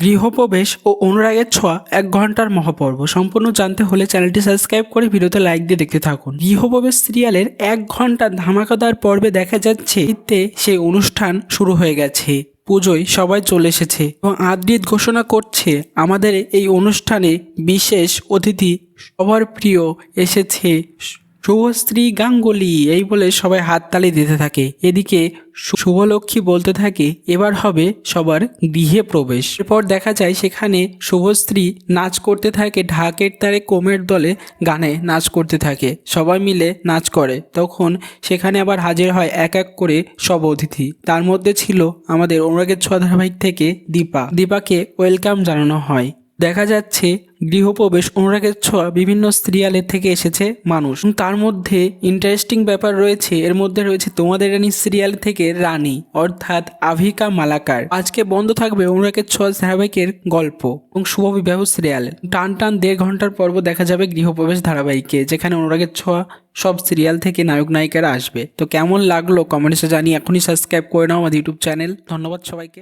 গৃহপ্রবেশ ও অনুরাগের ছোঁয়া 1 ঘন্টার মহাপর্ব সম্পূর্ণ জানতে হলে চ্যানেলটি সাবস্ক্রাইব করে ভিডিওতে লাইক দিয়ে দেখতে থাকুন। গৃহপ্রবেশ সিরিয়ালের 1 ঘন্টার ধামাকাদার পর্বে দেখা যাচ্ছে সেই অনুষ্ঠান শুরু হয়ে গেছে। পুজোয় সবাই চলে এসেছে এবং আদ্রিত ঘোষণা করছে আমাদের এই অনুষ্ঠানে বিশেষ অতিথি সবার প্রিয় এসেছে শুভশ্রী গাঙ্গুলি। এই বলে সবাই হাততালি দিতে থাকে। এদিকে শুভলক্ষ্মী বলতে থাকে এবার হবে সবার গৃহে প্রবেশ। এরপর দেখা যায় সেখানে শুভশ্রী নাচ করতে থাকে, ঢাকের তারে কোমের দলে গানে নাচ করতে থাকে। সবাই মিলে নাচ করে। তখন সেখানে আবার হাজির হয় এক এক করে সব অতিথি। তার মধ্যে ছিল আমাদের অনুরাগের ছোঁয়া ধারাবাহিক থেকে দীপাকে ওয়েলকাম জানানো হয়। দেখা যাচ্ছে গৃহপ্রবেশ অনুরাগের ছোঁয়া বিভিন্ন সিরিয়ালের থেকে এসেছে মানুষ। তার মধ্যে ইন্টারেস্টিং ব্যাপার রয়েছে, এর মধ্যে রয়েছে তোমাদের রানী সিরিয়াল থেকে রানী অর্থাৎ আভিকা মালাকার। আজকে বন্ধ থাকবে অনুরাগের ছোঁয়া ধারাবাহিকের গল্প এবং শুভ বিবাহ সিরিয়ালে। টান 1.5 ঘন্টার পর্ব দেখা যাবে গৃহপ্রবেশ ধারাবাহিকে, যেখানে অনুরাগের ছোঁয়া সব সিরিয়াল থেকে নায়ক নায়িকারা আসবে। তো কেমন লাগলো কমেন্টসে জানিয়ে এখনই সাবস্ক্রাইব করে নাও আমাদের ইউটিউব চ্যানেল। ধন্যবাদ সবাইকে।